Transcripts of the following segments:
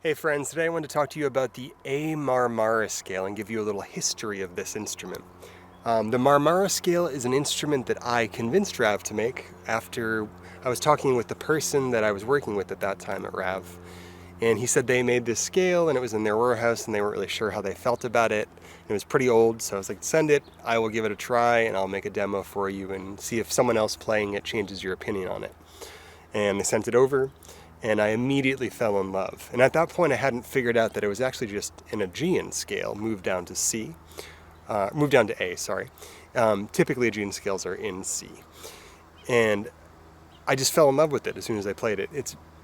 Hey friends, today I want to talk to you about the A Marmara scale and give you a little history of this instrument. The Marmara scale is an instrument that I convinced Rav to make after I was talking with the person that I was working with at that time at Rav. And he said they made this scale and it was in their warehouse and they weren't really sure how they felt about it. It was pretty old, so I was like, send it, I will give it a try and I'll make a demo for you and see if someone else playing it changes your opinion on it. And they sent it over. And I immediately fell in love. And at that point I hadn't figured out that it was actually just an Aegean scale moved down to A, sorry. Typically Aegean scales are in C. And I just fell in love with it as soon as I played it.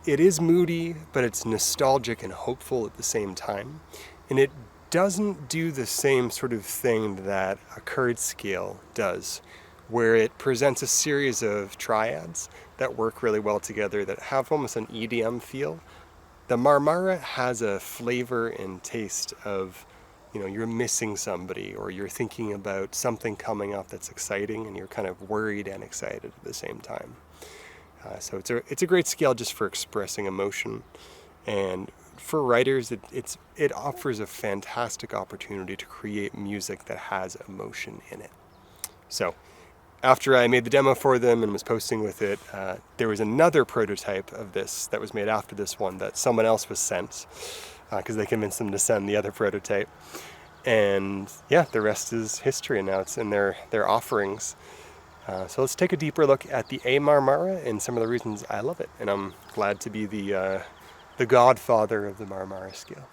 It is moody, but it's nostalgic and hopeful at the same time. And it doesn't do the same sort of thing that a Kurd scale does, where it presents a series of triads that work really well together that have almost an EDM feel. The Marmara has a flavor and taste of, you're missing somebody or you're thinking about something coming up that's exciting and you're kind of worried and excited at the same time. So it's a great scale just for expressing emotion, and for writers it offers a fantastic opportunity to create music that has emotion in it. So after I made the demo for them and was posting with it, there was another prototype of this that was made after this one that someone else was sent, because they convinced them to send the other prototype. And yeah, the rest is history, and now it's in their offerings. So let's take a deeper look at the A Marmara and some of the reasons I love it. And I'm glad to be the godfather of the Marmara scale.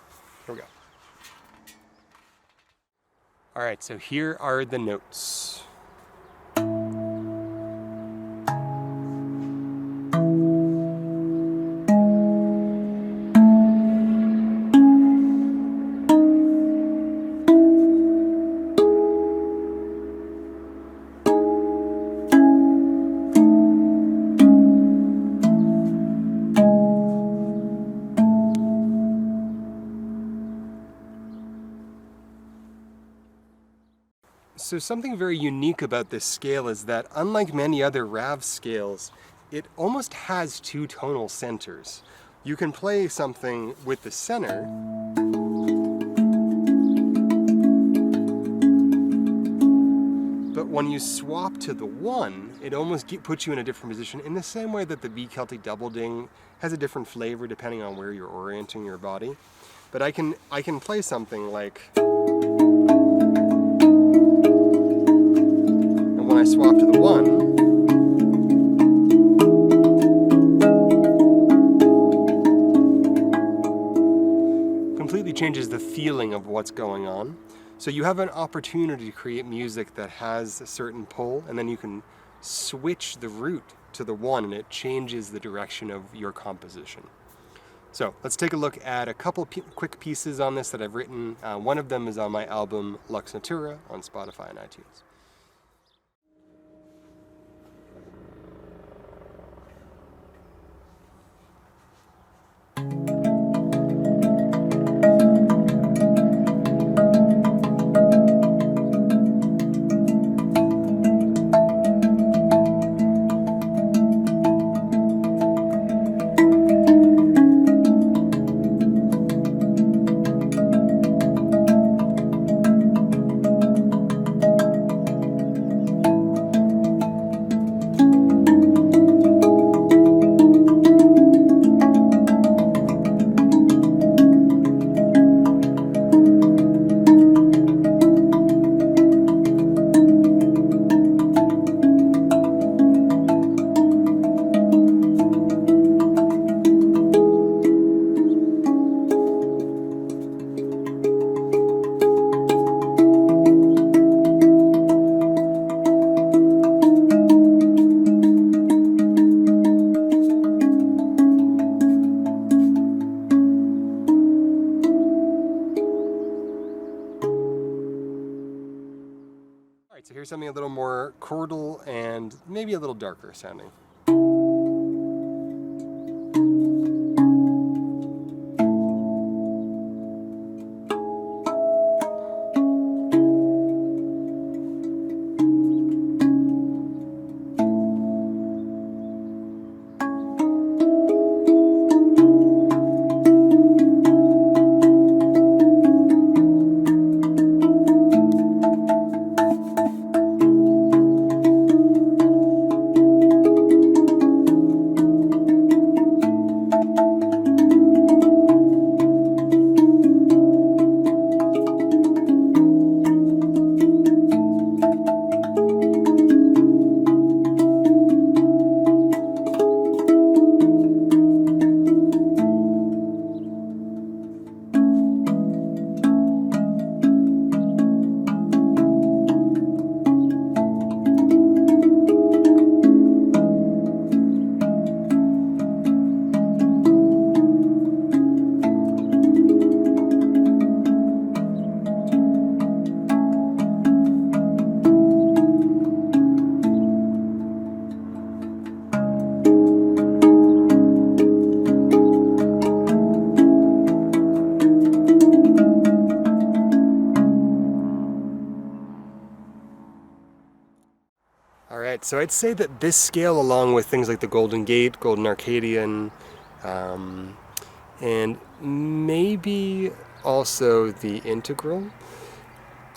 Here we go. All right, so here are the notes. So something very unique about this scale is that, unlike many other Rav scales, it almost has two tonal centers. You can play something with the center, but when you swap to the one, it almost puts you in a different position, in the same way that the B Celtic double ding has a different flavor depending on where you're orienting your body. But I can play something like, when I swap to the one, completely changes the feeling of what's going on. So you have an opportunity to create music that has a certain pull, and then you can switch the root to the one and it changes the direction of your composition. So let's take a look at a couple quick pieces on this that I've written. One of them is on my album Lux Natura on Spotify and iTunes. So here's something a little more chordal and maybe a little darker sounding. Right, so I'd say that this scale, along with things like the Golden Gate, Golden Arcadian, and maybe also the Integral,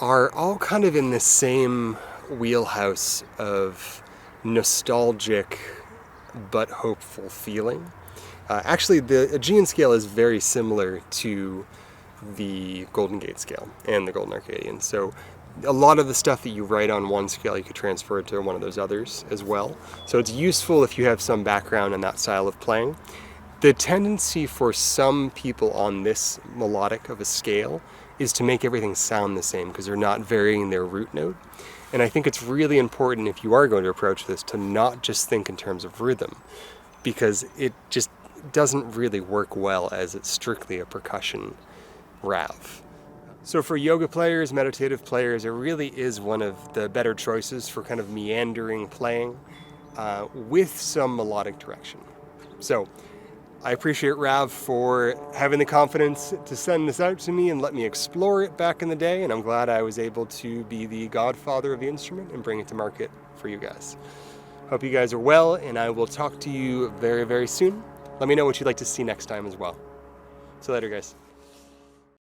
are all kind of in the same wheelhouse of nostalgic but hopeful feeling. Actually, the Aegean scale is very similar to the Golden Gate scale and the Golden Arcadian. So a lot of the stuff that you write on one scale, you could transfer it to one of those others as well. So it's useful if you have some background in that style of playing. The tendency for some people on this melodic of a scale is to make everything sound the same because they're not varying their root note. And I think it's really important, if you are going to approach this, to not just think in terms of rhythm, because it just doesn't really work well as it's strictly a percussion rav. So for yoga players, meditative players, it really is one of the better choices for kind of meandering playing with some melodic direction. So I appreciate Rav for having the confidence to send this out to me and let me explore it back in the day, and I'm glad I was able to be the godfather of the instrument and bring it to market for you guys. Hope you guys are well, and I will talk to you very, very soon. Let me know what you'd like to see next time as well. See you later, guys.